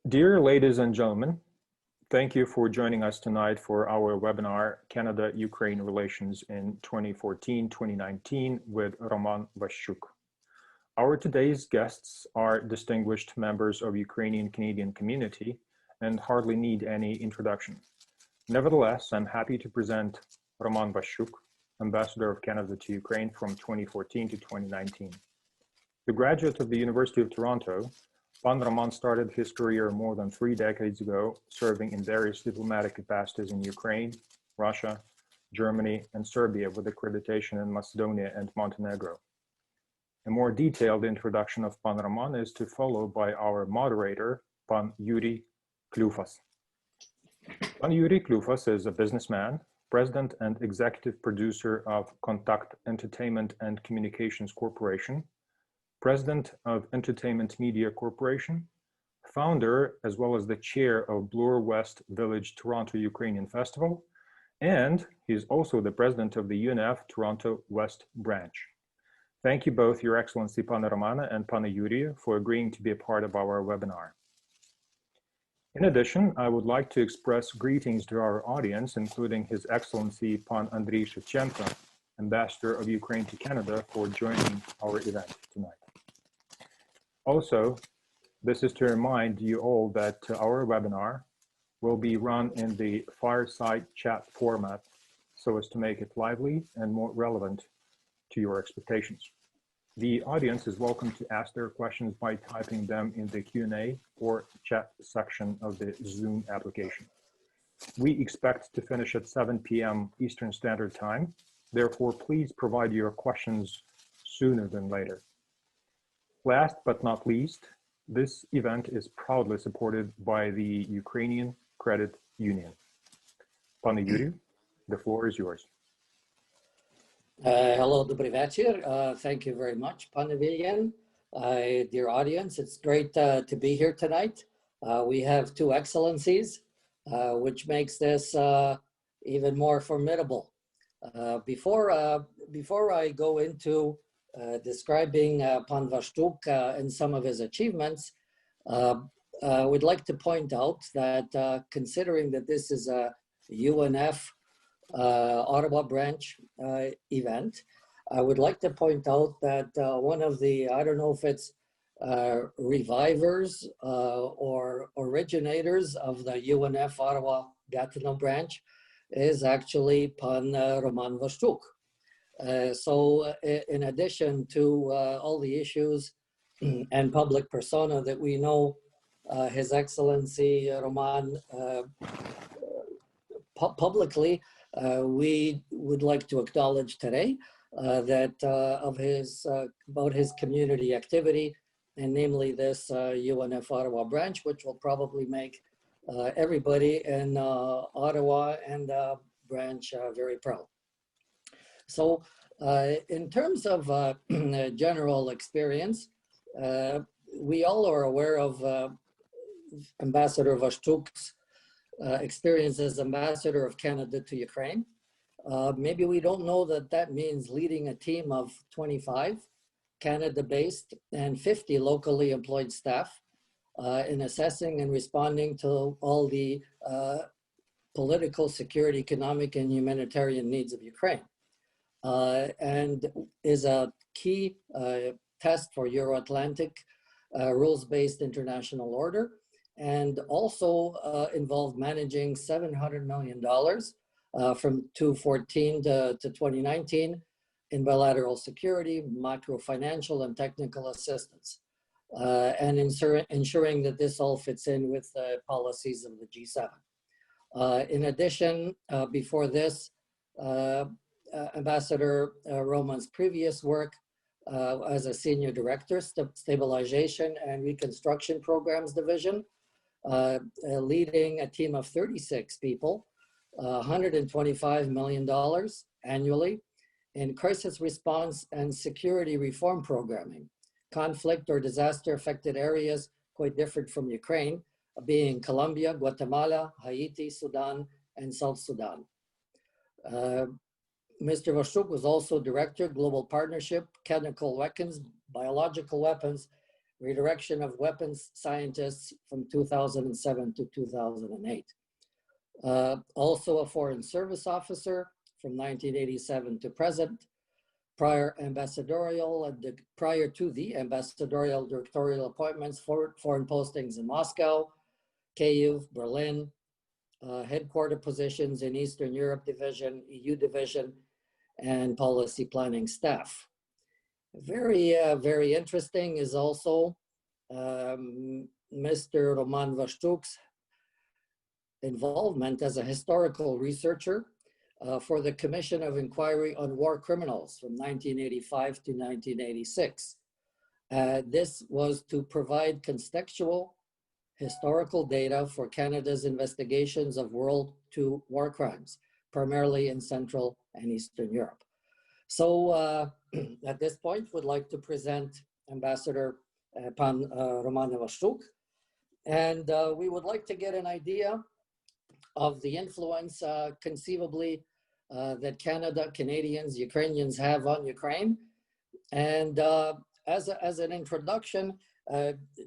Dear ladies and gentlemen, thank you for joining us tonight for our webinar, Canada-Ukraine Relations in 2014-2019 with Roman Waschuk. Our today's guests are distinguished members of Ukrainian-Canadian community and hardly need any introduction. Nevertheless, I'm happy to present Roman Waschuk, Ambassador of Canada to Ukraine from 2014 to 2019. The graduate of the University of Toronto, Pan Roman started his career more than 3 decades ago, serving in various diplomatic capacities in Ukraine, Russia, Germany, and Serbia with accreditation in Macedonia and Montenegro. A more detailed introduction of Pan Roman is to follow by our moderator, Pan Yuri Klufas. Pan Yuri Klufas is a businessman, president and executive producer of Contact Entertainment and Communications Corporation, president of Entertainment Media Corporation, founder as well as the chair of Bloor West Village Toronto Ukrainian Festival, and he is also the president of the UNF Toronto West Branch. Thank you both, Your Excellency Pana Romana and Pana Yuri, for agreeing to be a part of our webinar. In addition, I would like to express greetings to our audience, including His Excellency Pan Andriy Shevchenko, Ambassador of Ukraine to Canada, for joining our event tonight. Also, this is to remind you all that our webinar will be run in the fireside chat format so as to make it lively and more relevant to your expectations. The audience is welcome to ask their questions by typing them in the Q&A or chat section of the Zoom application. We expect to finish at 7 p.m. Eastern Standard Time. Therefore, please provide your questions sooner than later. Last but not least, this event is proudly supported by the Ukrainian Credit Union. Pane Yuri, the floor is yours. Hello, добрый вечер. Thank you very much, Pane. Dear audience, it's great to be here tonight. We have two excellencies, which makes this even more formidable. Before I go into describing Pan Waschuk and some of his achievements, I would like to point out that considering that this is a UNF Ottawa branch event, I would like to point out that one of the, I don't know if it's revivers or originators of the UNF Ottawa-Gatineau branch is actually Pan Roman Waschuk. So in addition to all the issues and public persona that we know His Excellency Roman publicly, we would like to acknowledge today that about his community activity, and namely this UNF Ottawa branch, which will probably make everybody in Ottawa and branch very proud. So in terms of general experience, we all are aware of Ambassador Waschuk's experience as Ambassador of Canada to Ukraine. Maybe we don't know that that means leading a team of 25 Canada-based and 50 locally employed staff in assessing and responding to all the political, security, economic, and humanitarian needs of Ukraine. And is a key test for Euro-Atlantic rules-based international order, and also involved managing $700 million from 2014 to 2019 in bilateral security, macro financial and technical assistance, and ensuring that this all fits in with the policies of the G7. In addition, before this, Ambassador Roman's previous work as a Senior Director, Stabilization and Reconstruction Programs Division, leading a team of 36 people, $125 million annually in crisis response and security reform programming. Conflict or disaster affected areas quite different from Ukraine, being Colombia, Guatemala, Haiti, Sudan, and South Sudan. Mr. Waschuk was also Director, Global Partnership, Chemical Weapons, Biological Weapons, redirection of weapons scientists from 2007 to 2008. Also a Foreign Service officer from 1987 to present, prior to the ambassadorial directorial appointments for foreign postings in Moscow, Kyiv, Berlin, headquarter positions in Eastern Europe Division, EU Division, and policy planning staff. Very interesting is also Mr. Roman Waschuk's involvement as a historical researcher for the Commission of Inquiry on War Criminals from 1985 to 1986. This was to provide contextual historical data for Canada's investigations of World II war crimes, primarily in Central and Eastern Europe. So at this point, would like to present Ambassador Pan Roman Waschuk. And we would like to get an idea of the influence conceivably that Canadians, Ukrainians have on Ukraine. And as an introduction,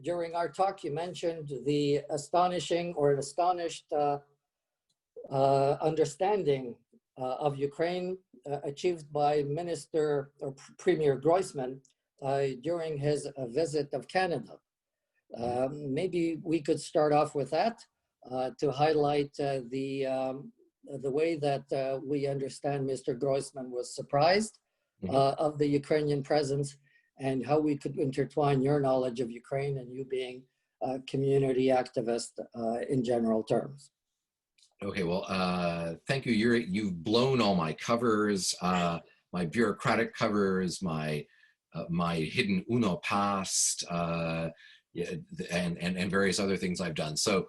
during our talk, you mentioned the astonishing or astonished understanding of Ukraine achieved by Minister or Premier Groysman during his visit of Canada. Maybe we could start off with that to highlight the way that we understand Mr. Groysman was surprised of the Ukrainian presence, and how we could intertwine your knowledge of Ukraine and you being a community activist in general terms. Okay, well, thank you. You've blown all my covers, my bureaucratic covers, my hidden UNO past, and various other things I've done. So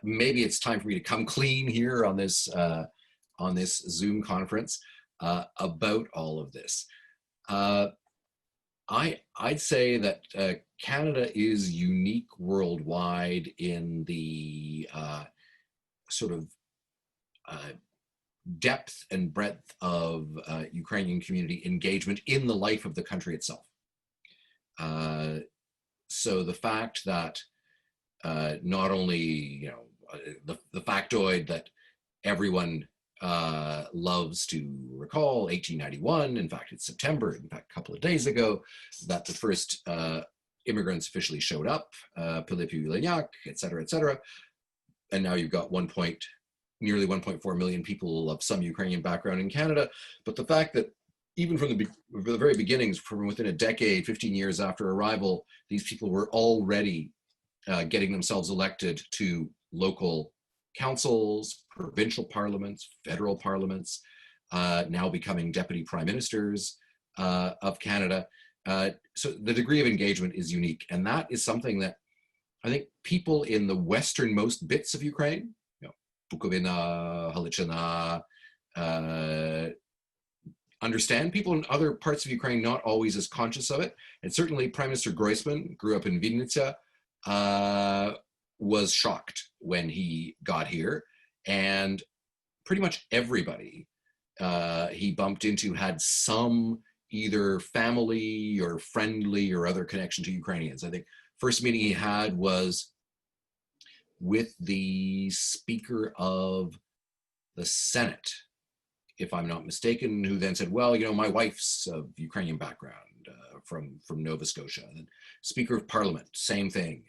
maybe it's time for me to come clean here on this Zoom conference about all of this. I'd say that Canada is unique worldwide in the sort of depth and breadth of Ukrainian community engagement in the life of the country itself. So the fact that not only, the factoid that everyone loves to recall, 1891, in fact, it's September, in fact, a couple of days ago, that the first immigrants officially showed up, Pilipi Ulenyak, et cetera, and now you've got nearly 1.4 million people of some Ukrainian background in Canada. But the fact that even from the very beginnings, from within a decade, 15 years after arrival, these people were already getting themselves elected to local councils, provincial parliaments, federal parliaments, now becoming deputy prime ministers of Canada. So the degree of engagement is unique. And that is something that I think people in the westernmost bits of Ukraine, Bukovina, Halichina, understand. People in other parts of Ukraine not always as conscious of it. And certainly Prime Minister Groysman grew up in Vinnytsia, was shocked when he got here. And pretty much everybody he bumped into had some either family or friendly or other connection to Ukrainians. I think first meeting he had was with the Speaker of the Senate, if I'm not mistaken, who then said, well, my wife's of Ukrainian background from Nova Scotia. And then Speaker of Parliament, same thing.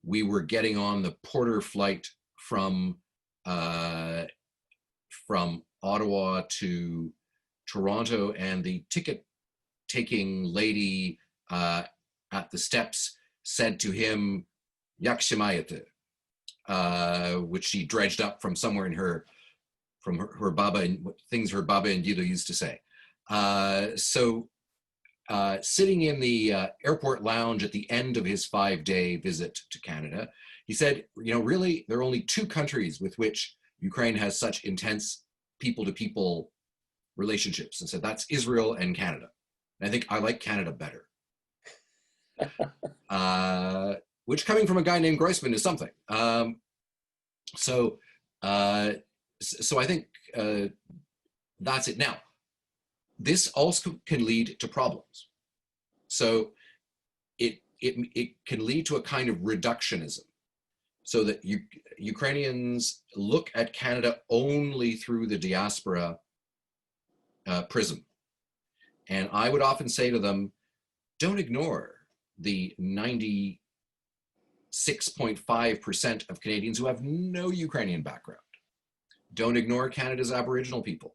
We were getting on the Porter flight from Ottawa to Toronto, and the ticket-taking lady at the steps said to him, "Yak shemayete," which she dredged up from somewhere in her baba, and things her baba and Dido used to say. So sitting in the airport lounge at the end of his 5-day visit to Canada, he said, really, there are only two countries with which Ukraine has such intense people-to-people relationships, and said that's Israel and Canada. And I think I like Canada better. Which, coming from a guy named Groysman, is something. So I think that's it. Now, this also can lead to problems. So it can lead to a kind of reductionism, so that Ukrainians look at Canada only through the diaspora prism. And I would often say to them, don't ignore the 96.5% of Canadians who have no Ukrainian background. Don't ignore Canada's Aboriginal people.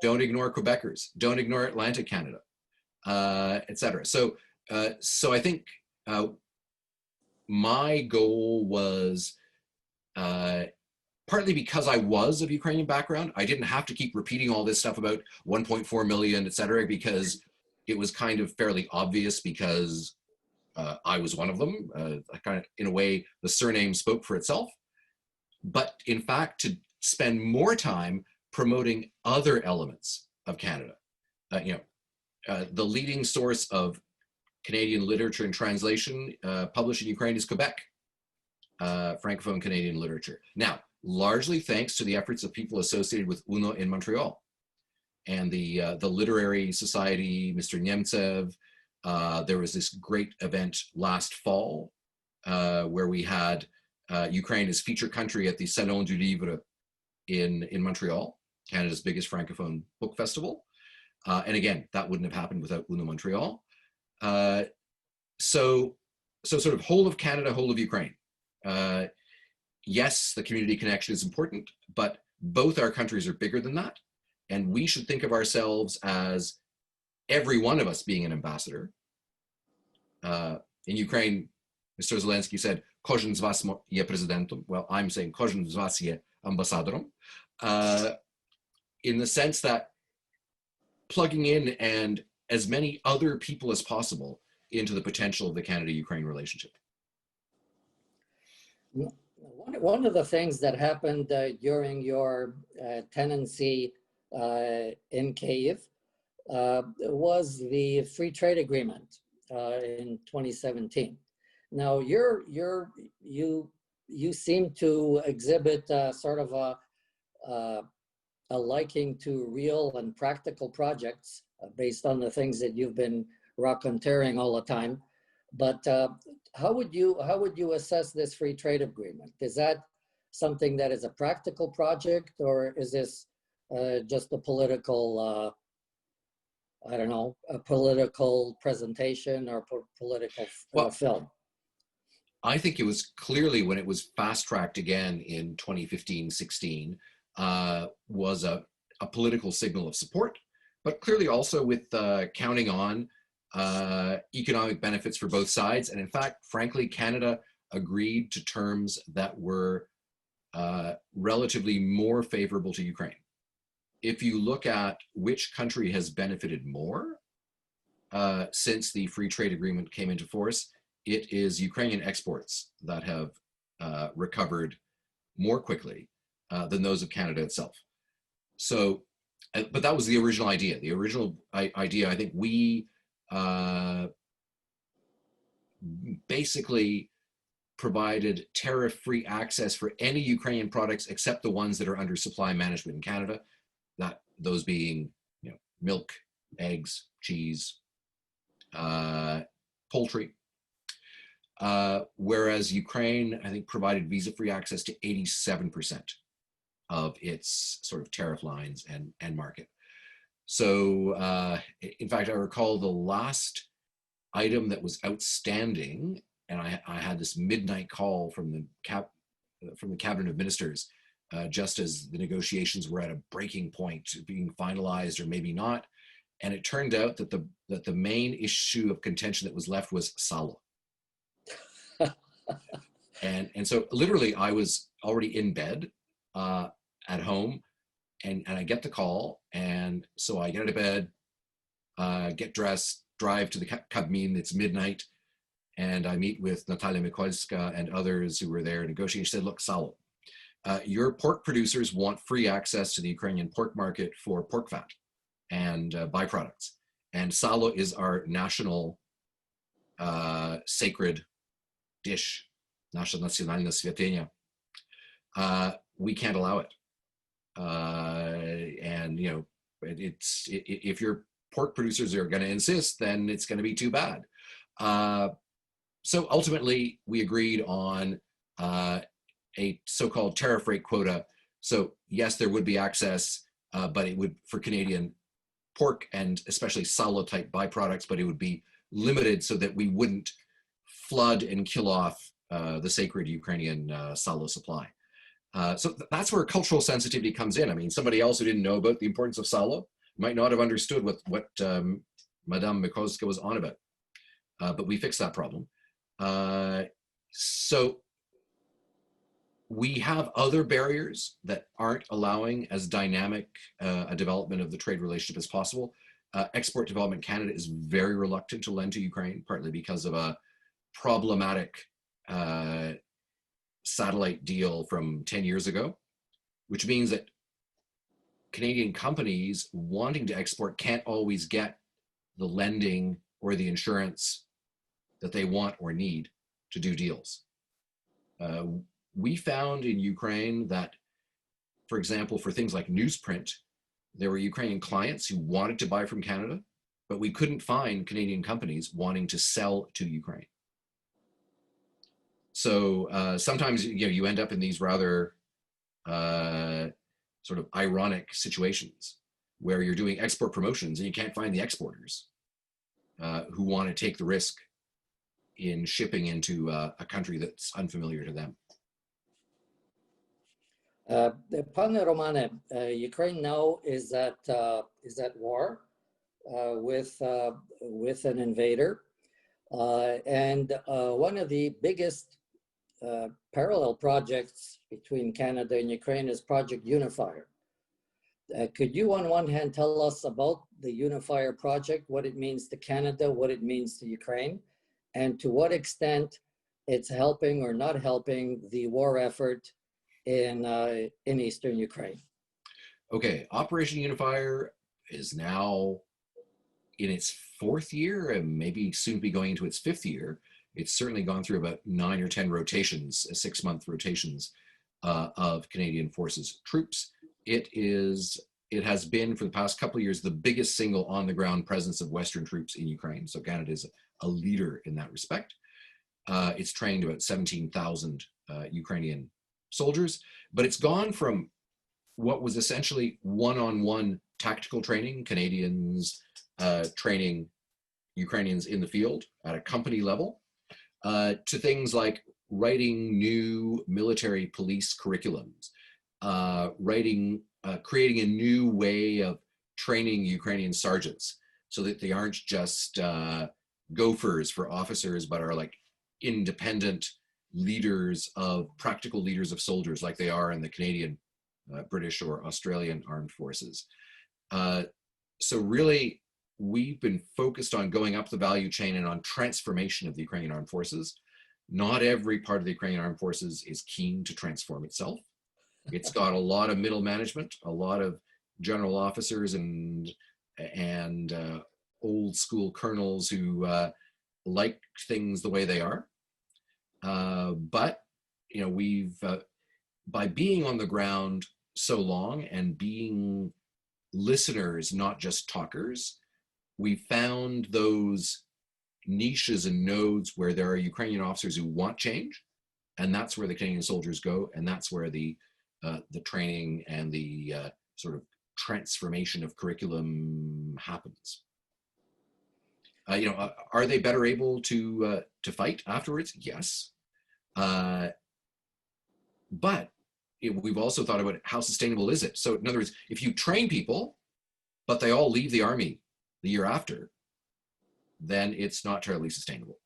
Don't ignore Quebecers. Don't ignore Atlantic Canada, etc. So I think my goal was, partly because I was of Ukrainian background, I didn't have to keep repeating all this stuff about 1.4 million, et cetera, because it was kind of fairly obvious, because I was one of them. Kind of, in a way, the surname spoke for itself. But in fact, to spend more time promoting other elements of Canada. The leading source of Canadian literature and translation published in Ukraine is Quebec, Francophone Canadian literature. Now, largely thanks to the efforts of people associated with UNO in Montreal, and the literary society, Mr. Nemtsev. There was this great event last fall where we had Ukraine as feature country at the Salon du Livre in Montreal, Canada's biggest Francophone book festival. And again, that wouldn't have happened without UNO Montreal. So sort of whole of Canada, whole of Ukraine. Yes, the community connection is important, but both our countries are bigger than that. And we should think of ourselves as every one of us being an ambassador. In Ukraine, Mr. Zelensky said, "Kожен з вас є президентом." Well, I'm saying, "Kожен з вас є амбасадором." In the sense that plugging in and as many other people as possible into the potential of the Canada-Ukraine relationship. One of the things that happened during your tenancy in Kyiv was the free trade agreement in 2017. Now, you seem to exhibit sort of a liking to real and practical projects based on the things that you've been raconteering all the time. But how would you assess this free trade agreement? Is that something that is a practical project, or is this just a political, I don't know, a political presentation or political film? I think it was clearly, when it was fast-tracked again in 2015-16, was a political signal of support, but clearly also with counting on economic benefits for both sides. And in fact, frankly, Canada agreed to terms that were relatively more favorable to Ukraine. If you look at which country has benefited more since the free trade agreement came into force, it is Ukrainian exports that have recovered more quickly than those of Canada itself. So, but that was the original idea. The original idea, I think we basically provided tariff-free access for any Ukrainian products except the ones that are under supply management in Canada, those being, milk, eggs, cheese, poultry. Whereas Ukraine, I think, provided visa-free access to 87% of its sort of tariff lines and market. So, in fact, I recall the last item that was outstanding, and I had this midnight call from the cabinet of ministers, just as the negotiations were at a breaking point, being finalized or maybe not. And it turned out that the main issue of contention that was left was salo. and so literally I was already in bed at home, and I get the call, and so I get out of bed, get dressed, drive to the Kabmin. It's midnight, and I meet with Natalia Mikolska and others who were there negotiating. She said, "Look, Salo, your pork producers want free access to the Ukrainian pork market for pork fat and byproducts, and Salo is our national sacred dish, naša nacionalna svятыня. We can't allow it. And if your pork producers are going to insist, then it's going to be too bad." So ultimately, we agreed on a so-called tariff rate quota. So yes, there would be access, but it would for Canadian pork and especially salo type byproducts, but it would be limited so that we wouldn't flood and kill off the sacred Ukrainian salo supply. So that's where cultural sensitivity comes in. I mean, somebody else who didn't know about the importance of salo might not have understood what Madame Mikoska was on about. But we fixed that problem. So we have other barriers that aren't allowing as dynamic a development of the trade relationship as possible. Export Development Canada is very reluctant to lend to Ukraine, partly because of a problematic satellite deal from 10 years ago, which means that Canadian companies wanting to export can't always get the lending or the insurance that they want or need to do deals. We found in Ukraine that, for example, for things like newsprint, there were Ukrainian clients who wanted to buy from Canada, but we couldn't find Canadian companies wanting to sell to Ukraine. So sometimes you end up in these rather sort of ironic situations where you're doing export promotions and you can't find the exporters who want to take the risk in shipping into a country that's unfamiliar to them. Pane Romane, Ukraine now is at war with an invader, and one of the biggest parallel projects between Canada and Ukraine is Project Unifier. Could you on one hand tell us about the Unifier project, what it means to Canada, what it means to Ukraine, and to what extent it's helping or not helping the war effort in Eastern Ukraine? Okay, Operation Unifier is now in its 4th year and maybe soon be going into its 5th year. It's certainly gone through about 9 or 10 rotations, 6-month rotations of Canadian Forces troops. It has been for the past couple of years the biggest single on-the-ground presence of Western troops in Ukraine. So Canada is a leader in that respect. It's trained about 17,000 Ukrainian soldiers, but it's gone from what was essentially one-on-one tactical training, Canadians training Ukrainians in the field at a company level, to things like writing new military police curriculums, creating a new way of training Ukrainian sergeants so that they aren't just gophers for officers, but are like independent leaders practical leaders of soldiers like they are in the Canadian, British or Australian armed forces. So really, we've been focused on going up the value chain and on transformation of the Ukrainian armed forces. Not every part of the Ukrainian armed forces is keen to transform itself. It's got a lot of middle management, a lot of general officers and old school colonels who like things the way they are. But we've by being on the ground so long and being listeners, not just talkers, we found those niches and nodes where there are Ukrainian officers who want change, and that's where the Canadian soldiers go, and that's where the training and the sort of transformation of curriculum happens. Are they better able to fight afterwards? Yes, but we've also thought about how sustainable is it. So in other words, if you train people, but they all leave the army the year after, then it's not terribly sustainable.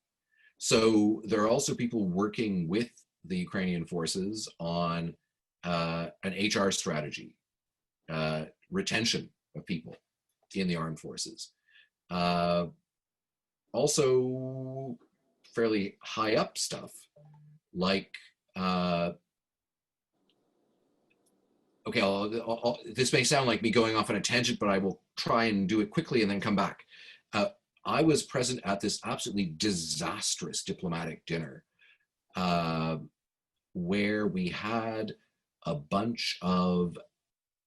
So there are also people working with the Ukrainian forces on an HR strategy, retention of people in the armed forces. Also fairly high up stuff like, this may sound like me going off on a tangent, but I will try and do it quickly and then come back. I was present at this absolutely disastrous diplomatic dinner where we had a bunch of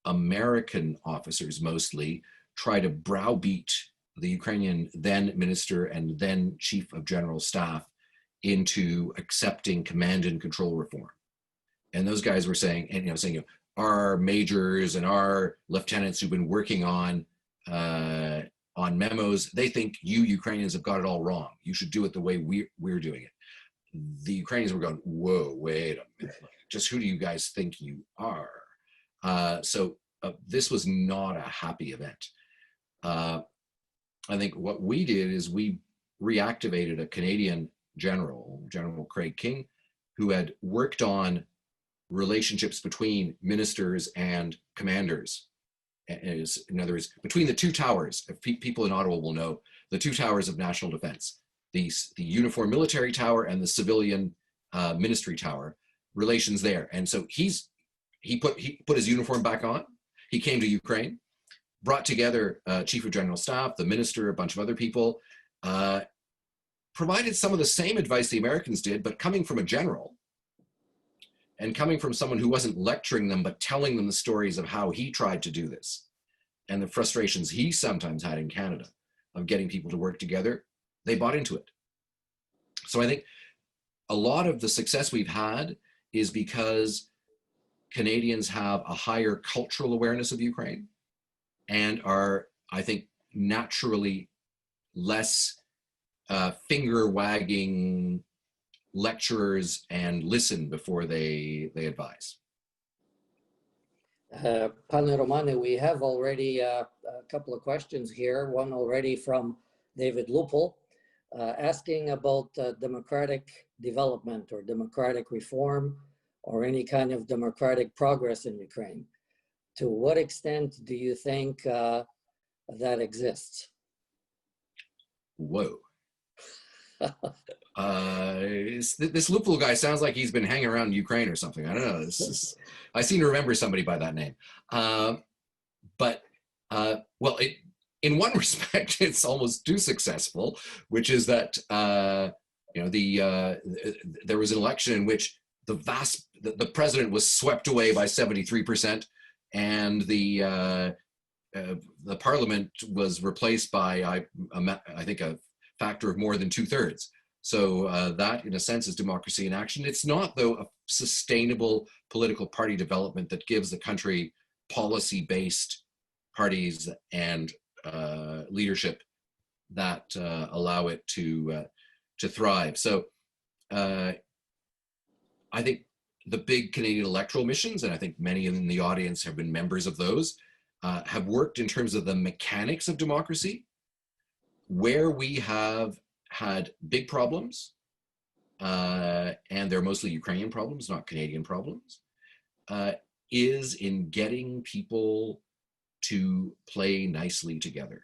American officers mostly try to browbeat the Ukrainian then minister and then chief of general staff into accepting command and control reform. And those guys were saying, and saying, our majors and our lieutenants who've been working on memos, they think you Ukrainians have got it all wrong. You should do it the way we're doing it. The Ukrainians were going, whoa, wait a minute. Just who do you guys think you are? So this was not a happy event. I think what we did is we reactivated a Canadian general, General Craig King, who had worked on relationships between ministers and commanders. In other words, between the two towers, if people in Ottawa will know, the two towers of national defense, the uniform military tower and the civilian ministry tower, relations there. And so he put his uniform back on. He came to Ukraine, brought together Chief of General Staff, the minister, a bunch of other people, provided some of the same advice the Americans did, but coming from a general and coming from someone who wasn't lecturing them, but telling them the stories of how he tried to do this and the frustrations he sometimes had in Canada of getting people to work together. They bought into it. So I think a lot of the success we've had is because Canadians have a higher cultural awareness of Ukraine and are, I think, naturally less finger-wagging lecturers and listen before they advise. Pane Romane, we have already a couple of questions here. One already from David Lupel, asking about democratic development or democratic reform or any kind of democratic progress in Ukraine. To what extent do you think that exists? Whoa. This Lupul guy sounds like he's been hanging around Ukraine or something. I don't know. I seem to remember somebody by that name. Well, in one respect, it's almost too successful, which is that there was an election in which the president was swept away by 73%, and the parliament was replaced by I think a factor of more than 2/3. So that, in a sense, is democracy in action. It's not, though, a sustainable political party development that gives the country policy-based parties and leadership that allow it to thrive. So I think the big Canadian electoral missions, and I think many in the audience have been members of those, have worked in terms of the mechanics of democracy. Where we have had big problems, and they're mostly Ukrainian problems, not Canadian problems, is in getting people to play nicely together.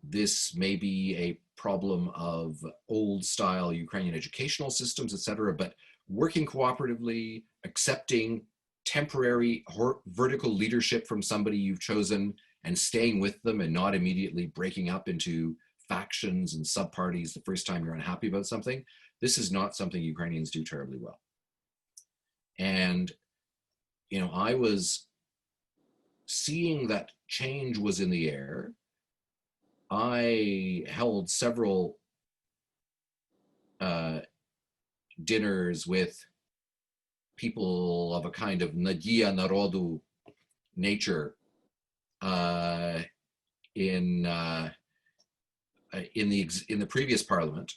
This may be a problem of old style Ukrainian educational systems, et cetera, but working cooperatively, accepting temporary vertical leadership from somebody you've chosen and staying with them and not immediately breaking up into factions and sub-parties the first time you're unhappy about something. This is not something Ukrainians do terribly well. And, I was seeing that change was in the air. I held several dinners with people of a kind of Nadia Narodu nature in the previous parliament,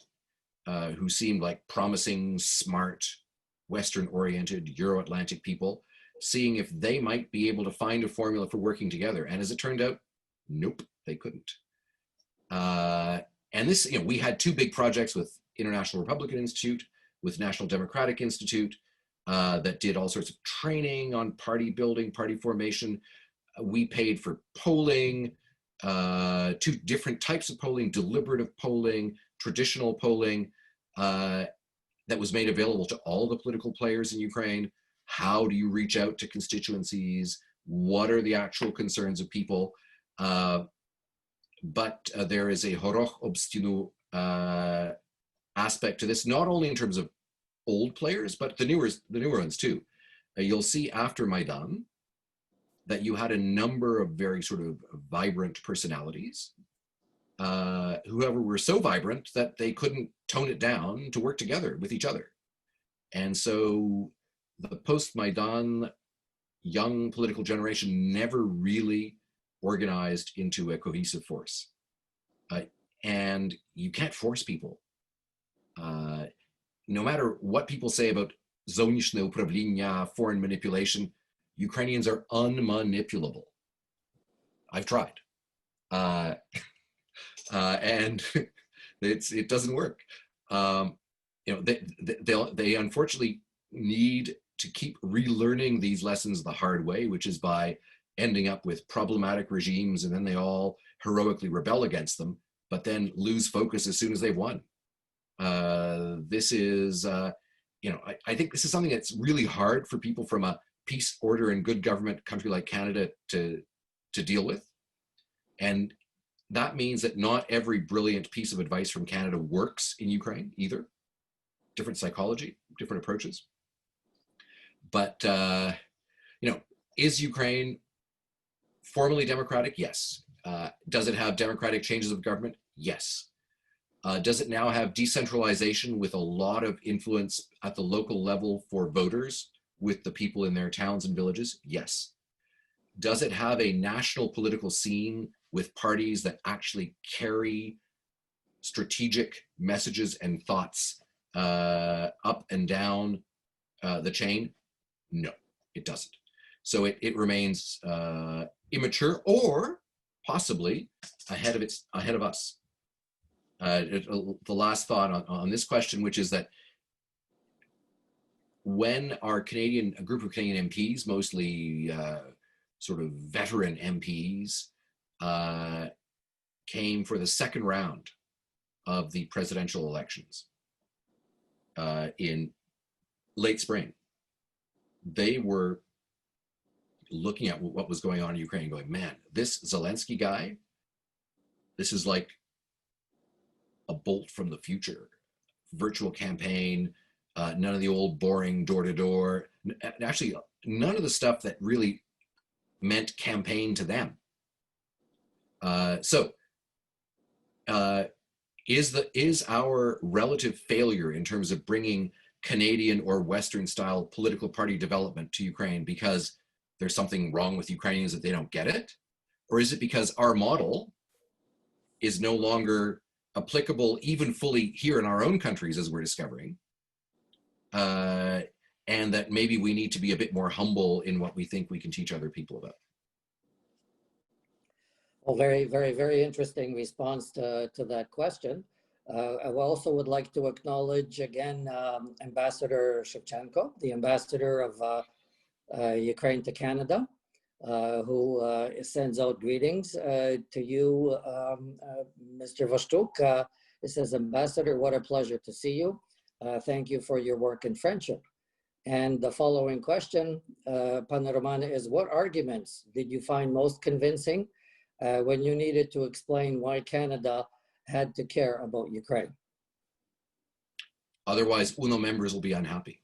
who seemed like promising, smart, Western-oriented, Euro-Atlantic people, seeing if they might be able to find a formula for working together. And as it turned out, nope, they couldn't. And this, we had two big projects with International Republican Institute, with National Democratic Institute, that did all sorts of training on party building, party formation. We paid for polling, two different types of polling, deliberative polling, traditional polling, that was made available to all the political players in Ukraine. How do you reach out to constituencies? What are the actual concerns of people? But there is a horoch obstinu aspect to this, not only in terms of old players, but the newer ones too. You'll see after Maidan that you had a number of very sort of vibrant personalities whoever were so vibrant that they couldn't tone it down to work together with each other. And so the post-Maidan young political generation never really organized into a cohesive force. And you can't force people. No matter what people say about zowniczne upravlenia, foreign manipulation, Ukrainians are unmanipulable. I've tried. And it doesn't work. They unfortunately need to keep relearning these lessons the hard way, which is by ending up with problematic regimes, and then they all heroically rebel against them, but then lose focus as soon as they've won. This is, I think this is something that's really hard for people from a peace, order, and good government country like Canada to deal with. And that means that not every brilliant piece of advice from Canada works in Ukraine either. Different psychology, different approaches. But, is Ukraine formally democratic? Yes. Does it have democratic changes of government? Yes. Does it now have decentralization with a lot of influence at the local level for voters with the people in their towns and villages? Yes. Does it have a national political scene with parties that actually carry strategic messages and thoughts up and down the chain? No, it doesn't. So it remains immature, or possibly ahead of us. The last thought on this question, which is that when a group of Canadian MPs, mostly sort of veteran MPs, came for the second round of the presidential elections in late spring, they were looking at what was going on in Ukraine going, man, this Zelensky guy, this is like a bolt from the future. Virtual campaign, none of the old boring door-to-door, actually none of the stuff that really meant campaign to them. Is our relative failure in terms of bringing Canadian or Western style political party development to Ukraine because there's something wrong with Ukrainians that they don't get it? Or is it because our model is no longer applicable even fully here in our own countries, as we're discovering, and that maybe we need to be a bit more humble in what we think we can teach other people about? Well, very, very, very interesting response to that question. I also would like to acknowledge again Ambassador Shevchenko, the ambassador of Ukraine to Canada, who sends out greetings to you, Mr. Waschuk. It says, Ambassador, what a pleasure to see you. Thank you for your work and friendship. And the following question, Pana Romana, is what arguments did you find most convincing when you needed to explain why Canada had to care about Ukraine? Otherwise, UNO members will be unhappy.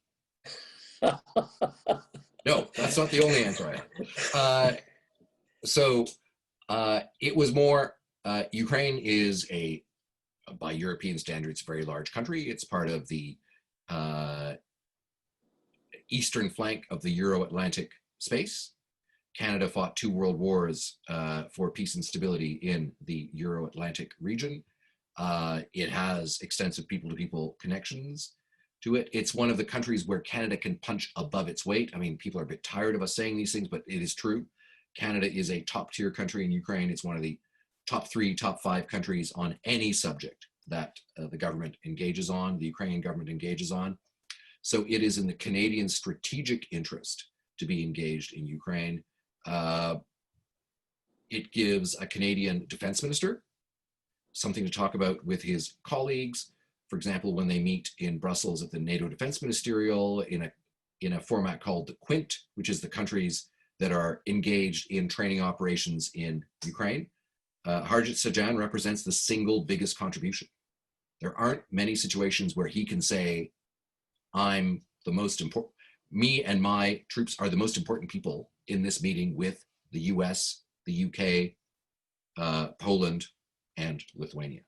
No, that's not the only answer I have. It was more, Ukraine is by European standards, a very large country. It's part of the eastern flank of the Euro-Atlantic space. Canada fought 2 world wars for peace and stability in the Euro-Atlantic region. It has extensive people-to-people connections to it. It's one of the countries where Canada can punch above its weight. I mean, people are a bit tired of us saying these things, but it is true. Canada is a top-tier country in Ukraine. It's one of the top 3, top 5 countries on any subject that the government engages on, the Ukrainian government engages on. So it is in the Canadian strategic interest to be engaged in Ukraine. It gives a Canadian defense minister something to talk about with his colleagues. For example, when they meet in Brussels at the NATO Defense Ministerial in a format called the Quint, which is the countries that are engaged in training operations in Ukraine, Harjit Sajjan represents the single biggest contribution. There aren't many situations where he can say, I'm the most important, me and my troops are the most important people in this meeting with the US, the UK, Poland, and Lithuania.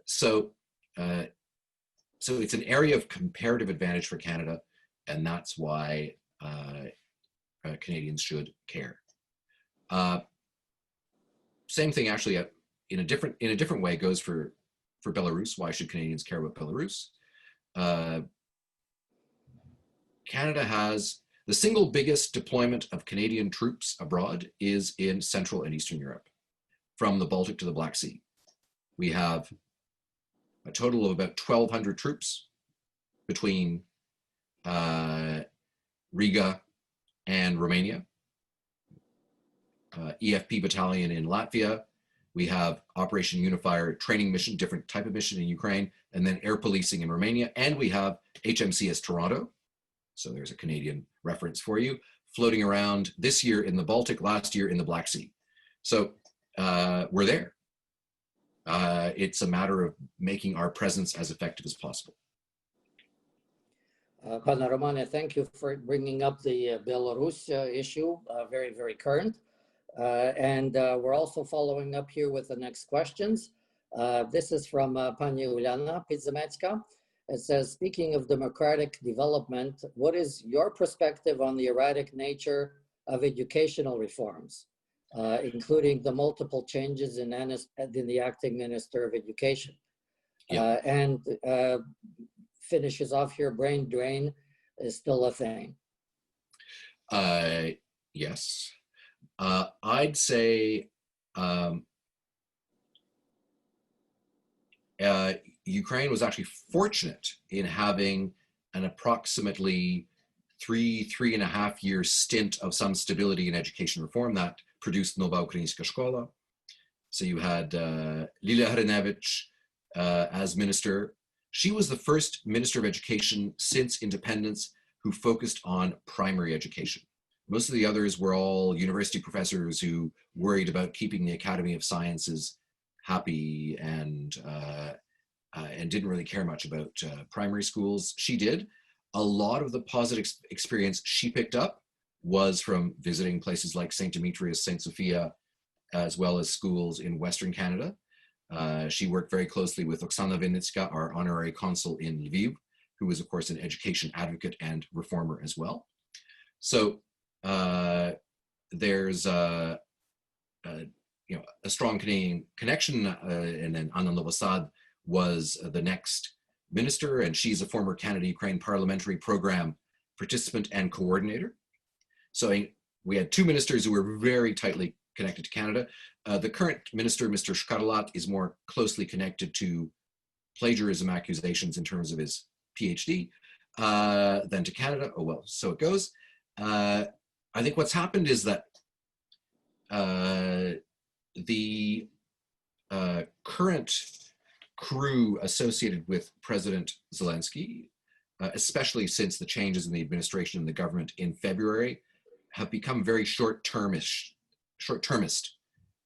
So it's an area of comparative advantage for Canada, and that's why Canadians should care. Same thing, actually, in a different way goes for Belarus. Why should Canadians care about Belarus? Canada has the single biggest deployment of Canadian troops abroad is in Central and Eastern Europe, from the Baltic to the Black Sea. We have a total of about 1,200 troops between Riga and Romania, EFP battalion in Latvia. We have Operation Unifier training mission, different type of mission in Ukraine, and then air policing in Romania. And we have HMCS Toronto. So there's a Canadian reference for you, floating around this year in the Baltic, last year in the Black Sea. So we're there. It's a matter of making our presence as effective as possible. Pana Romane, thank you for bringing up the Belarus issue, very, very current. And we're also following up here with the next questions. This is from Pani Uliana Pizzamecka. It says, speaking of democratic development, what is your perspective on the erratic nature of educational reforms, including the multiple changes in the acting Minister of Education? Yeah. And finishes off here, brain drain is still a thing. Yes. I'd say Ukraine was actually fortunate in having an approximately 3.5 year stint of some stability in education reform that produced Nova Ukrainska Szkola. So you had Lilia Hrinevich as minister. She was the first minister of education since independence who focused on primary education. Most of the others were all university professors who worried about keeping the Academy of Sciences happy and didn't really care much about primary schools. She did. A lot of the positive experience she picked up was from visiting places like St. Demetrius, St. Sophia, as well as schools in Western Canada. She worked very closely with Oksana Vinnytska, our honorary consul in Lviv, who was, of course, an education advocate and reformer as well. So there's a strong Canadian connection, and then Anna Novosad was the next minister, and she's a former Canada-Ukraine Parliamentary Program participant and coordinator. So we had two ministers who were very tightly connected to Canada. The current minister, Mr. Shkarlat, is more closely connected to plagiarism accusations in terms of his PhD than to Canada. Oh, well, so it goes. I think what's happened is that the current crew associated with President Zelensky, especially since the changes in the administration and the government in February, have become very short-termist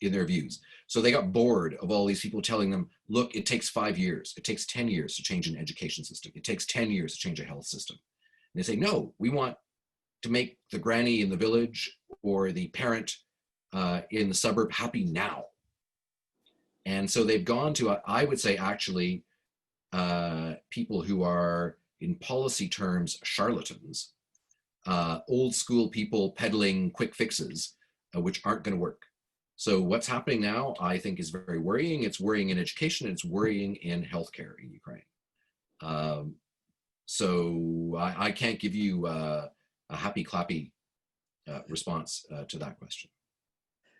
in their views. So they got bored of all these people telling them, look, it takes 5 years, it takes 10 years to change an education system, it takes 10 years to change a health system. And they say, no, we want to make the granny in the village or the parent in the suburb happy now. And so they've gone to, I would say, actually, people who are, in policy terms, charlatans, old school people peddling quick fixes, which aren't going to work. So what's happening now, I think, is very worrying. It's worrying in education, and it's worrying in healthcare in Ukraine. So I can't give you a happy clappy response to that question.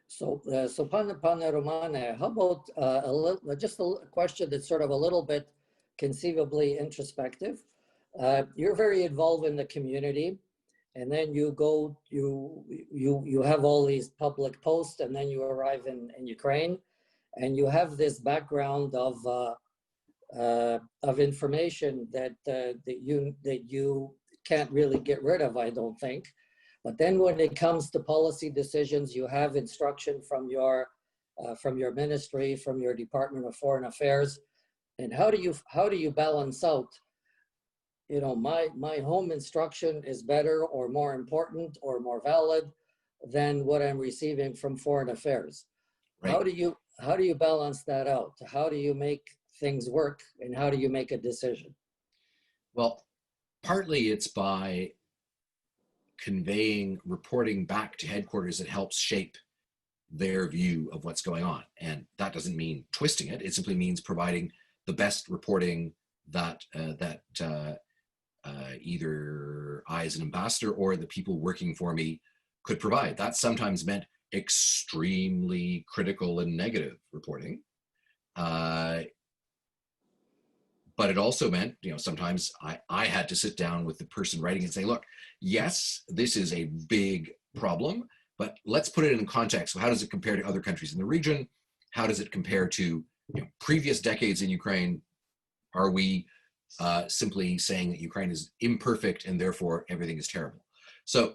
So, Pana Romane, how about just a question that's sort of a little bit conceivably introspective? You're very involved in the community, and then you go, you have all these public posts, and then you arrive in Ukraine, and you have this background of information that you can't really get rid of, I don't think. But then when it comes to policy decisions, you have instruction from your ministry, from your Department of Foreign Affairs. And how do you balance out, you know, my home instruction is better or more important or more valid than what I'm receiving from Foreign Affairs? How do you balance that out? How do you make things work, and how do you make a decision? Well, partly it's by conveying reporting back to headquarters that helps shape their view of what's going on. And that doesn't mean twisting it. It simply means providing the best reporting that either I as an ambassador or the people working for me could provide. That sometimes meant extremely critical and negative reporting. But it also meant, sometimes I had to sit down with the person writing and say, look, yes, this is a big problem, but let's put it in context. So how does it compare to other countries in the region? How does it compare to previous decades in Ukraine? Are we simply saying that Ukraine is imperfect and therefore everything is terrible? So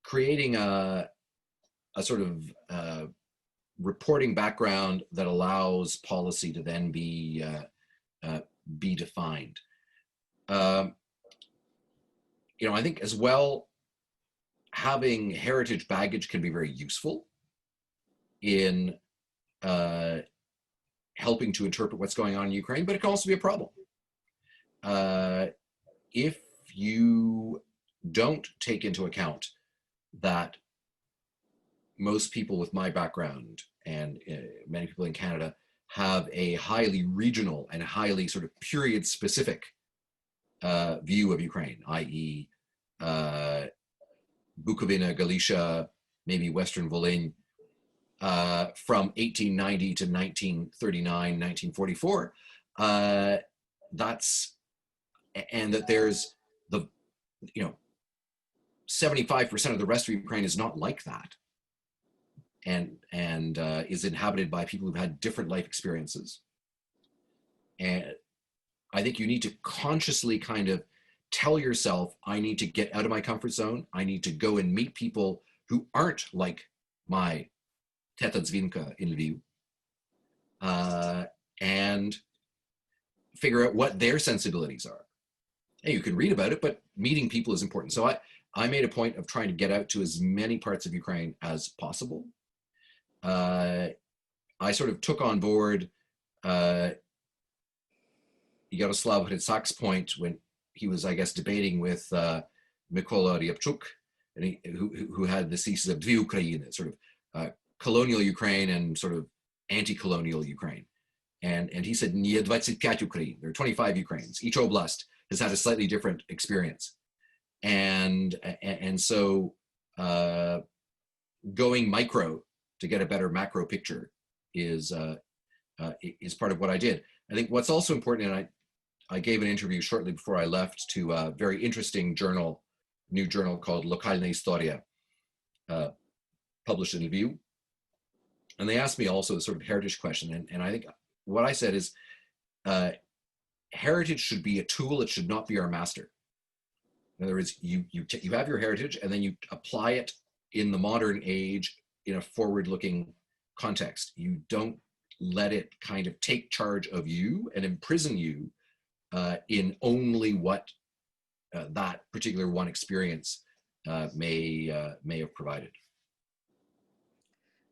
creating a sort of reporting background that allows policy to then be defined. I think as well, having heritage baggage can be very useful in helping to interpret what's going on in Ukraine, but it can also be a problem. If you don't take into account that most people with my background and many people in Canada have a highly regional and highly sort of period specific view of Ukraine, i.e. Bukovina, Galicia, maybe Western Volhynia, from 1890 to 1939, 1944, and that there's 75% of the rest of Ukraine is not like that, and is inhabited by people who've had different life experiences. And I think you need to consciously kind of tell yourself, I need to get out of my comfort zone. I need to go and meet people who aren't like my Teta Dzvinka in Lviv, and figure out what their sensibilities are. And you can read about it, but meeting people is important. So I made a point of trying to get out to as many parts of Ukraine as possible. I sort of took on board Yaroslav Hrytsak's point when he was, I guess, debating with Mykola Ryabchuk, and who had the thesis of Dvi Ukraine, sort of colonial Ukraine and sort of anti-colonial Ukraine. And he said, Nie 25 Ukraine, there are 25 Ukraines. Each oblast has had a slightly different experience. And so going micro to get a better macro picture is part of what I did. I think what's also important, and I gave an interview shortly before I left to a very interesting new journal called Lokalna Historia, published in Lviv. And they asked me also a sort of heritage question. And I think what I said is, heritage should be a tool, it should not be our master. In other words, you have your heritage and then you apply it in the modern age in a forward-looking context. You don't let it kind of take charge of you and imprison you in only what that particular one experience may have provided.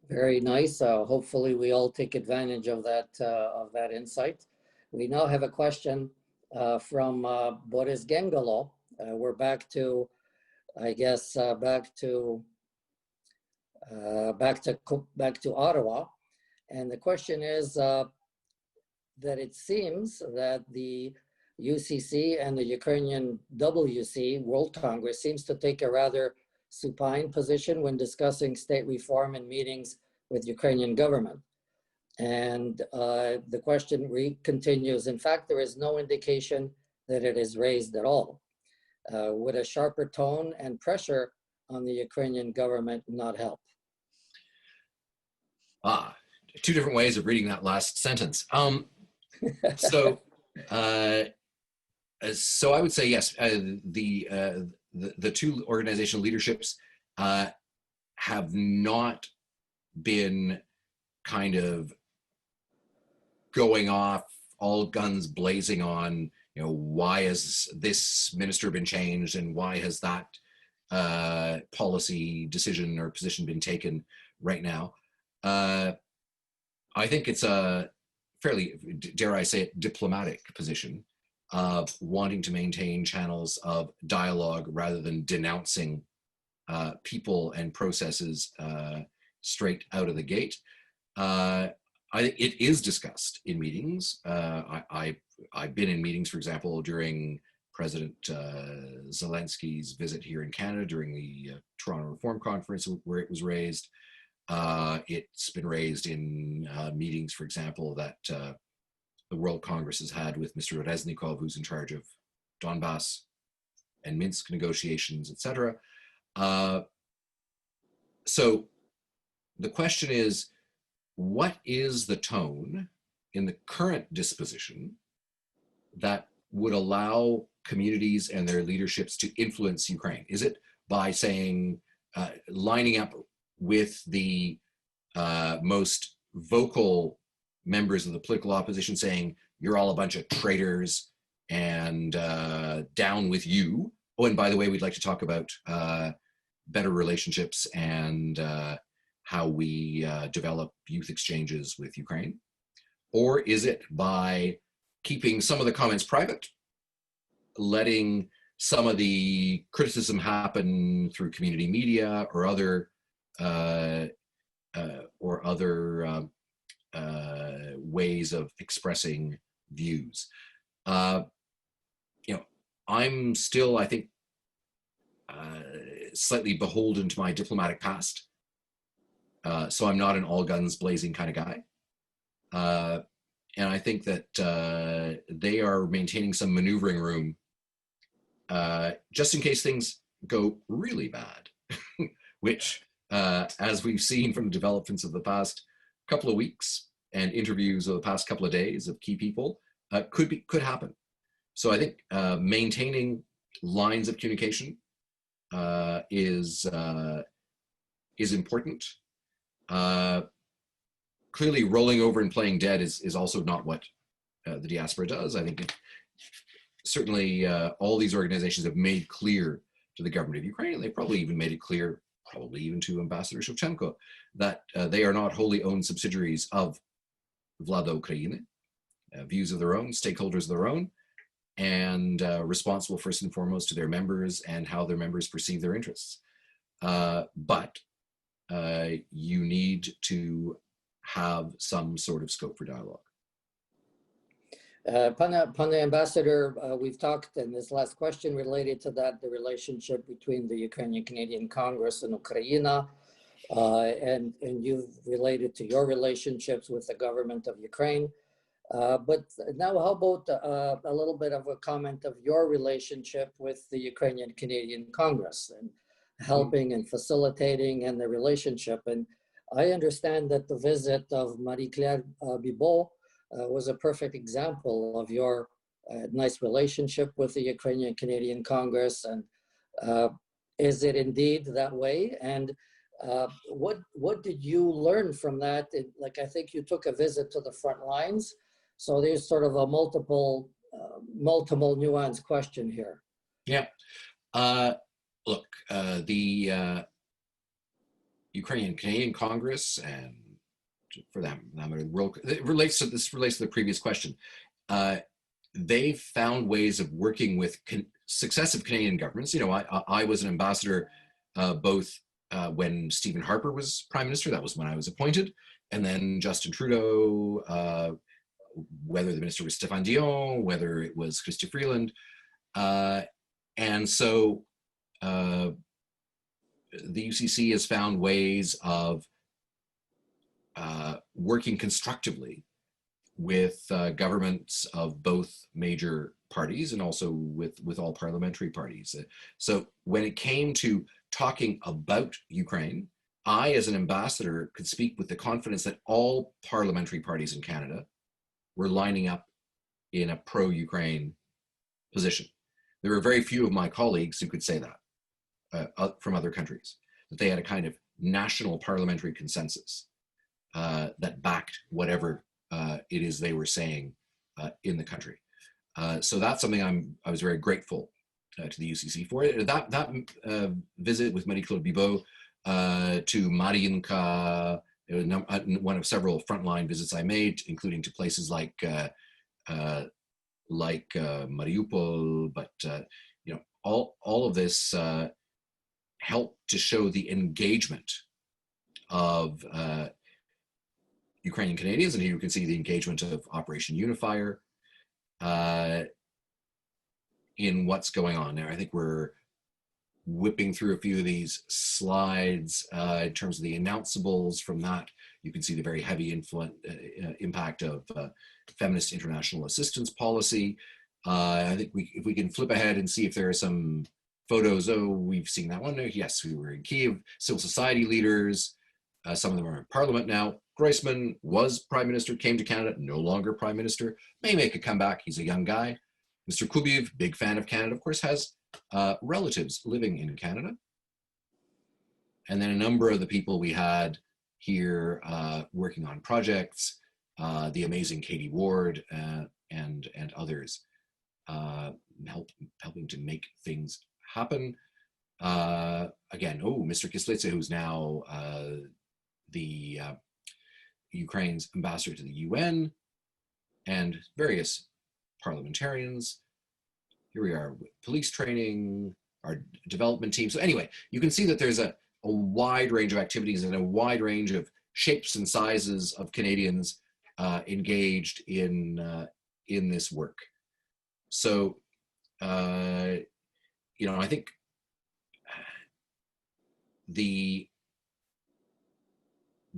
Very nice. Hopefully we all take advantage of that insight. We now have a question from Boris Gengalo. We're back to, I guess, back to Ottawa. And the question is that it seems that the UCC and the Ukrainian WC, World Congress, seems to take a rather supine position when discussing state reform in meetings with Ukrainian government. And the question continues, in fact, there is no indication that it is raised at all. Would a sharper tone and pressure on the Ukrainian government not help? Two different ways of reading that last sentence. So I would say yes. The two organizational leaderships have not been kind of going off all guns blazing on, why has this minister been changed and why has that policy decision or position been taken right now. I think it's a fairly, dare I say it, diplomatic position of wanting to maintain channels of dialogue rather than denouncing people and processes straight out of the gate. I think it is discussed in meetings. I've been in meetings, for example, during President Zelensky's visit here in Canada during the Toronto Reform Conference, where it was raised. It's been raised in meetings, for example, that the World Congress has had with Mr. Reznikov, who's in charge of Donbass and Minsk negotiations, etc. So the question is, what is the tone in the current disposition that would allow communities and their leaderships to influence Ukraine? Is it by saying, lining up with the most vocal members of the political opposition saying, you're all a bunch of traitors and down with you? Oh, and by the way, we'd like to talk about better relationships and how we develop youth exchanges with Ukraine? Or is it by keeping some of the comments private, letting some of the criticism happen through community media or other ways of expressing views? I'm still, I think, slightly beholden to my diplomatic past. So I'm not an all guns blazing kind of guy. And I think that they are maintaining some maneuvering room just in case things go really bad, which, as we've seen from the developments of the past couple of weeks and interviews of the past couple of days of key people, could happen. So I think maintaining lines of communication is important. Clearly, rolling over and playing dead is also not what the diaspora does. I think certainly all these organizations have made clear to the government of Ukraine, and they probably even made it clear, probably even to Ambassador Shevchenko, that they are not wholly owned subsidiaries of Vlada Ukraine, views of their own, stakeholders of their own, and responsible first and foremost to their members and how their members perceive their interests. But you need to have some sort of scope for dialogue. Pane Ambassador, we've talked in this last question related to that, the relationship between the Ukrainian Canadian Congress and Ukraine, and you've related to your relationships with the government of Ukraine. But now how about a little bit of a comment of your relationship with the Ukrainian Canadian Congress and helping and facilitating and the relationship? And I understand that the visit of Marie-Claire Bibot was a perfect example of your nice relationship with the Ukrainian Canadian Congress. And is it indeed that way? And what did you learn from that? Like, I think you took a visit to the front lines. So there's sort of a multiple nuance question here. Yeah. Look, the Ukrainian Canadian Congress, and for them, it relates to the previous question. They found ways of working with successive Canadian governments. You know, I was an ambassador both when Stephen Harper was Prime Minister, that was when I was appointed, and then Justin Trudeau, whether the minister was Stéphane Dion, whether it was Chrystia Freeland. And so the UCC has found ways of working constructively with governments of both major parties and also with all parliamentary parties. So when it came to talking about Ukraine, I, as an ambassador, could speak with the confidence that all parliamentary parties in Canada were lining up in a pro-Ukraine position. There were very few of my colleagues who could say that from other countries, that they had a kind of national parliamentary consensus that backed whatever it is they were saying in the country. So that's something I was very grateful to the UCC for. That visit with Marie-Claude Bibot to Mariinka It was one of several frontline visits I made, including to places like Mariupol, but you know, all of this helped to show the engagement of Ukrainian Canadians, and here you can see the engagement of Operation Unifier in what's going on there. I think we're whipping through a few of these slides in terms of the announceables. From that, you can see the very heavy impact of feminist international assistance policy. I think if we can flip ahead and see if there are some photos. Oh, we've seen that one. Yes, we were in Kyiv. Civil society leaders. Some of them are in parliament now. Groisman was prime minister, came to Canada, no longer prime minister, may make a comeback. He's a young guy. Mr. Kubiev, big fan of Canada, of course, has relatives living in Canada. And then a number of the people we had here working on projects, the amazing Katie Ward and others helping to make things happen. Again, Mr. Kislitsa, who's now the Ukraine's ambassador to the UN, and various parliamentarians. Here we are with police training, our development team. So anyway, you can see that there's a wide range of activities and a wide range of shapes and sizes of Canadians engaged in this work. So, you know, I think the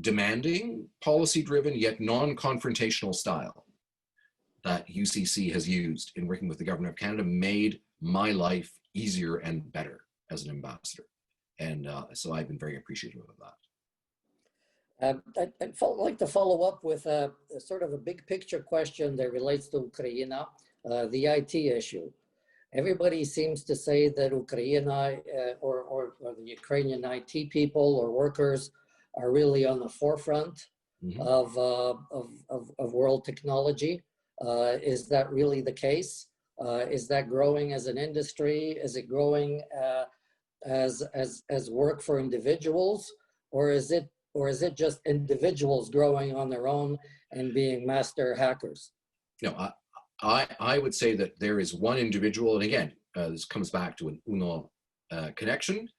demanding, policy-driven, yet non-confrontational style that UCC has used in working with the Government of Canada made my life easier and better as an ambassador. And so I've been very appreciative of that. I'd like to follow up with a sort of a big picture question that relates to Ukraine, the IT issue. Everybody seems to say that Ukraine or the Ukrainian IT people or workers are really on the forefront of world technology. Is that really the case? Is that growing as an industry? Is it growing as work for individuals, or is it just individuals growing on their own and being master hackers? No, I would say that there is one individual, and again, this comes back to an UNO connection.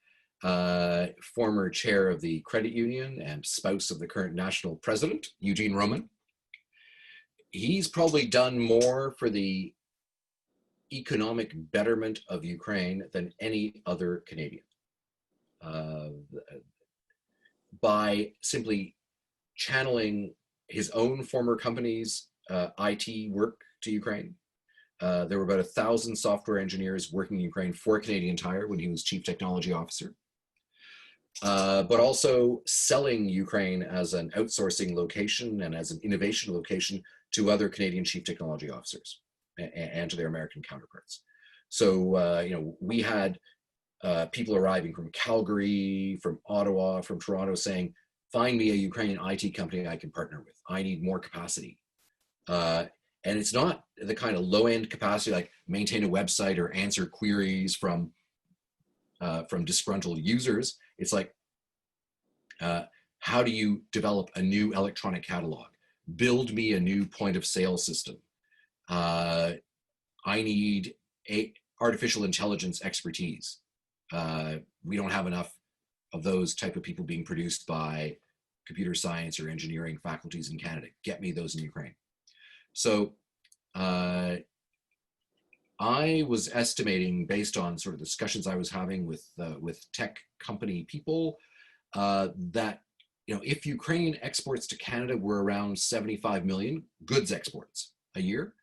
Former chair of the credit union and spouse of the current national president, Eugene Roman. He's probably done more for the economic betterment of Ukraine than any other Canadian. By simply channeling his own former company's IT work to Ukraine. There were about 1,000 software engineers working in Ukraine for Canadian Tire when he was chief technology officer. But also selling Ukraine as an outsourcing location and as an innovation location to other Canadian chief technology officers and to their American counterparts. So, you know, we had people arriving from Calgary, from Ottawa, from Toronto saying, find me a Ukrainian IT company I can partner with. I need more capacity. And it's not the kind of low-end capacity like maintain a website or answer queries from disgruntled users. It's like, how do you develop a new electronic catalog? Build me a new point of sale system. I need artificial intelligence expertise. We don't have enough of those type of people being produced by computer science or engineering faculties in Canada. Get me those in Ukraine. So I was estimating, based on sort of discussions I was having with tech company people, that, you know, if Ukraine exports to Canada were around 75 million goods exports a year,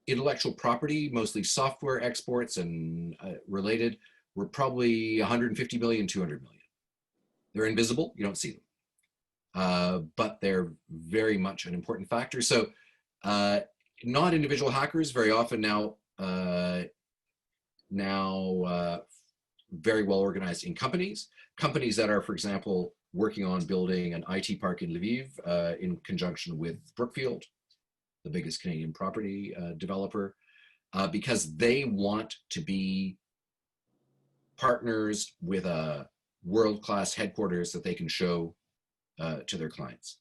intellectual property, mostly software exports and related, were probably 150 million, 200 million. They're invisible, you don't see them, but they're very much an important factor. So not individual hackers, very often now very well organized in companies that are, for example, working on building an IT park in Lviv in conjunction with Brookfield, the biggest Canadian property developer, because they want to be partners with a world-class headquarters that they can show to their clients.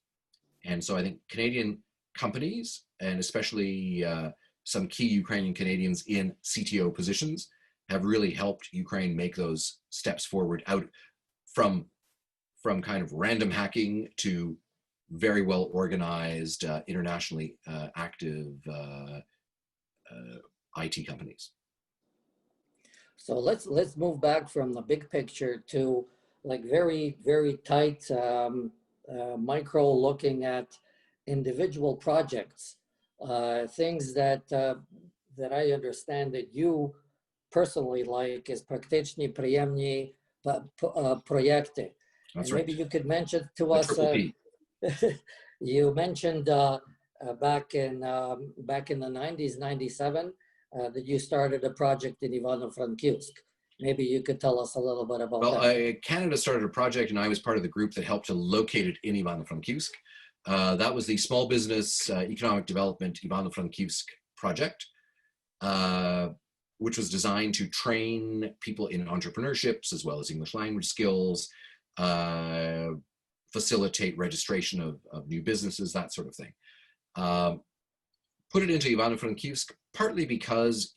And so I think Canadian companies, and especially some key Ukrainian Canadians in CTO positions, have really helped Ukraine make those steps forward out from kind of random hacking to very well organized, internationally active IT companies. So let's move back from the big picture to like very, very tight micro looking at individual projects, things that that I understand that you personally like is praktyczni, przyjemni projekty. That's and right. Maybe you could mention to The us. triple P. You mentioned back in the 90s, 97, that you started a project in Ivano-Frankivsk. Maybe you could tell us a little bit about that. Well, Canada started a project, and I was part of the group that helped to locate it in Ivano-Frankivsk. That was the Small Business Economic Development Ivano-Frankivsk project, which was designed to train people in entrepreneurships as well as English language skills, facilitate registration of new businesses, that sort of thing. Put it into Ivano-Frankivsk partly because,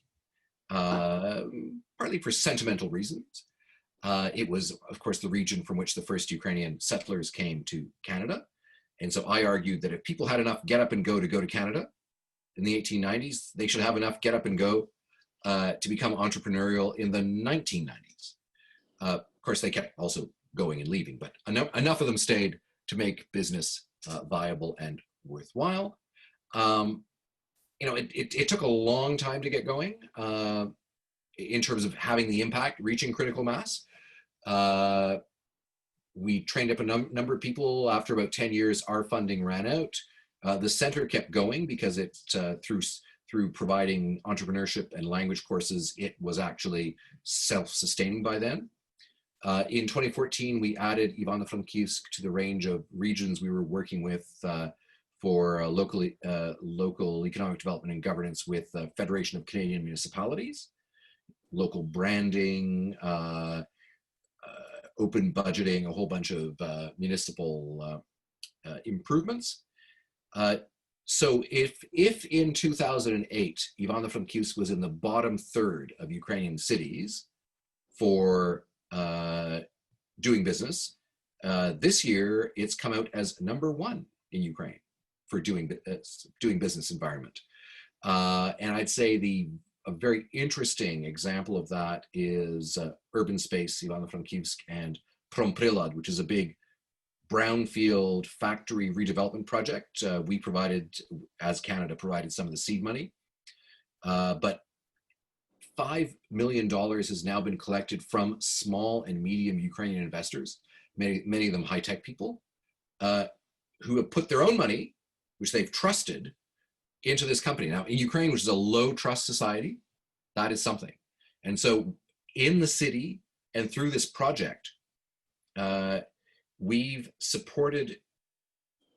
partly for sentimental reasons. It was, of course, the region from which the first Ukrainian settlers came to Canada. And so I argued that if people had enough get up and go to Canada in the 1890s, they should have enough get up and go to become entrepreneurial in the 1990s. Of course, they kept also going and leaving, but enough of them stayed to make business viable and worthwhile. It took a long time to get going in terms of having the impact, reaching critical mass. We trained up a number of people. After about 10 years, our funding ran out. The center kept going because it, through providing entrepreneurship and language courses, it was actually self-sustaining by then. In 2014, we added Ivano-Frankivsk to the range of regions we were working with for local economic development and governance with the Federation of Canadian Municipalities, local branding, open budgeting, a whole bunch of municipal improvements. So if in 2008, Ivano-Frankivsk was in the bottom third of Ukrainian cities for doing business, this year it's come out as #1 in Ukraine for doing business environment. And I'd say a very interesting example of that is Urban Space, Ivano-Frankivsk, and Promprilad, which is a big brownfield factory redevelopment project. We provided, as Canada, provided some of the seed money. But $5 million has now been collected from small and medium Ukrainian investors, many of them high-tech people, who have put their own money, which they've trusted, into this company. Now, in Ukraine, which is a low-trust society, that is something. And so in the city and through this project, we've supported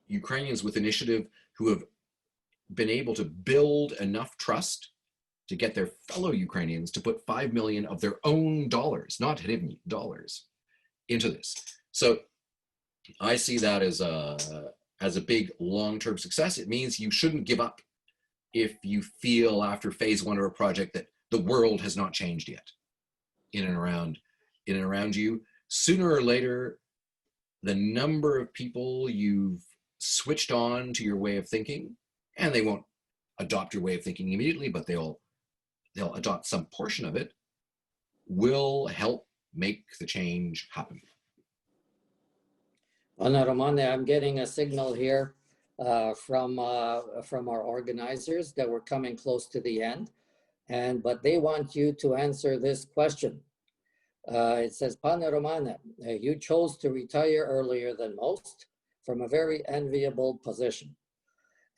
Ukrainians with initiative who have been able to build enough trust to get their fellow Ukrainians to put 5 million of their own dollars, not hryvnia, dollars, into this. So I see that as a big long-term success. It means you shouldn't give up if you feel after phase 1 of a project that the world has not changed yet in and around you. Sooner or later, the number of people you've switched on to your way of thinking, and they won't adopt your way of thinking immediately, but they'll adopt some portion of it, will help make the change happen. Ana Romane, I'm getting a signal here from our organizers that we're coming close to the end, but they want you to answer this question. It says, Pane Romane, you chose to retire earlier than most from a very enviable position.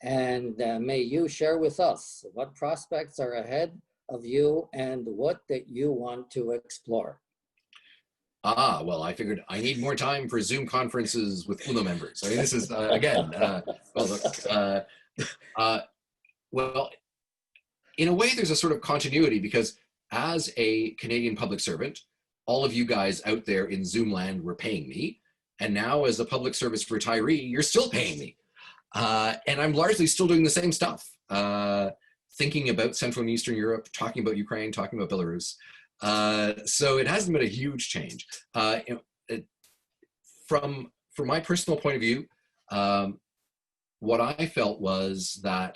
And may you share with us what prospects are ahead of you and what that you want to explore. Well, I figured I need more time for Zoom conferences with UNO members. I mean, this is, again, well, in a way, there's a sort of continuity because as a Canadian public servant, all of you guys out there in Zoom land were paying me. And now as a public service retiree, you're still paying me. And I'm largely still doing the same stuff, thinking about Central and Eastern Europe, talking about Ukraine, talking about Belarus. So it hasn't been a huge change. From my personal point of view, what I felt was that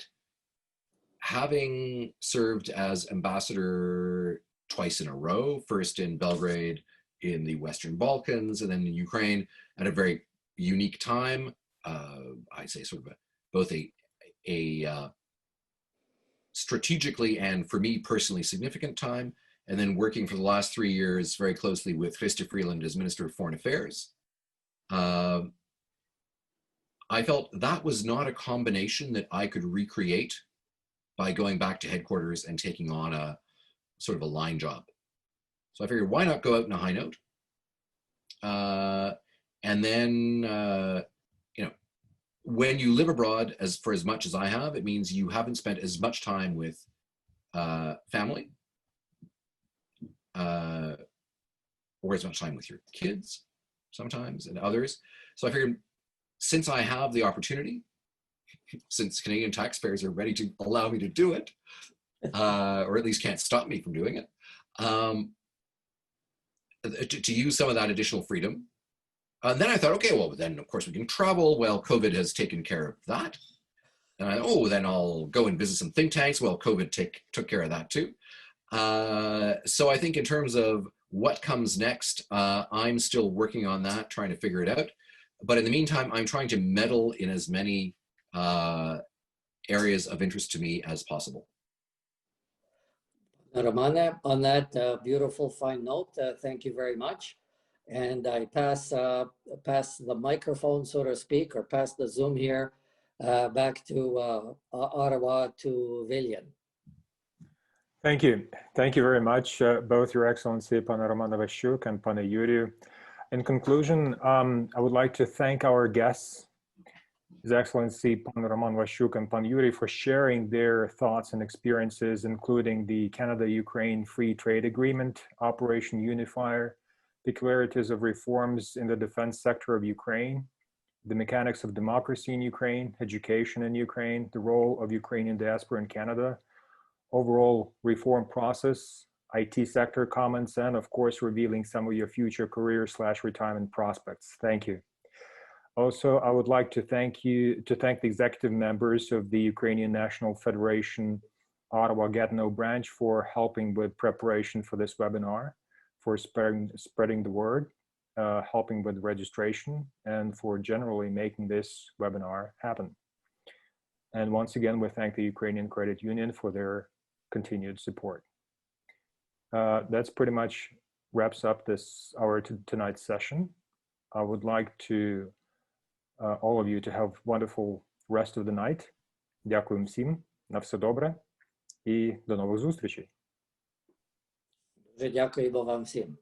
having served as ambassador twice in a row, first in Belgrade, in the Western Balkans, and then in Ukraine at a very unique time, I'd say sort of both a strategically and for me personally significant time, and then working for the last 3 years very closely with Christopher Freeland as Minister of Foreign Affairs. I felt that was not a combination that I could recreate by going back to headquarters and taking on a sort of a line job. So I figured, why not go out in a high note? And then, when you live abroad for as much as I have, it means you haven't spent as much time with family or as much time with your kids sometimes and others. So I figured, since I have the opportunity, since Canadian taxpayers are ready to allow me to do it, or at least can't stop me from doing it, to use some of that additional freedom. And then I thought, okay, well, then of course we can travel. Well, COVID has taken care of that. And then I'll go and visit some think tanks. Well, COVID took care of that too. So I think in terms of what comes next, I'm still working on that, trying to figure it out. But in the meantime, I'm trying to meddle in as many areas of interest to me as possible. Romana, on that beautiful fine note, thank you very much. And I pass the microphone, so to speak, or pass the Zoom here back to Ottawa to Viljan. Thank you. Thank you very much, both Your Excellency, Pana Romana Waschuk and Pana Yuri. In conclusion, I would like to thank our guests, His Excellency Pana Roman Waschuk and Pan Yuri, for sharing their thoughts and experiences, including the Canada-Ukraine Free Trade Agreement, Operation Unifier, the clarities of reforms in the defense sector of Ukraine, the mechanics of democracy in Ukraine, education in Ukraine, the role of Ukrainian diaspora in Canada, overall reform process, IT sector comments, and of course, revealing some of your future career/retirement prospects. Thank you. Also, I would like to thank the executive members of the Ukrainian National Federation Ottawa-Gatineau branch for helping with preparation for this webinar, for spreading the word, helping with registration, and for generally making this webinar happen. And once again, we thank the Ukrainian Credit Union for their continued support. That's pretty much wraps up tonight's session. I would like to all of you to have wonderful rest of the night. Дякуємо всім, на все добре і до нових зустрічей. Дуже дякуємо вам всім.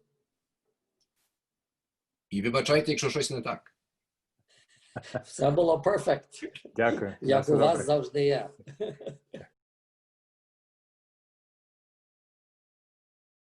І вибачайте, якщо щось не так. Все було перфект. Дякую. Як у вас завжди є.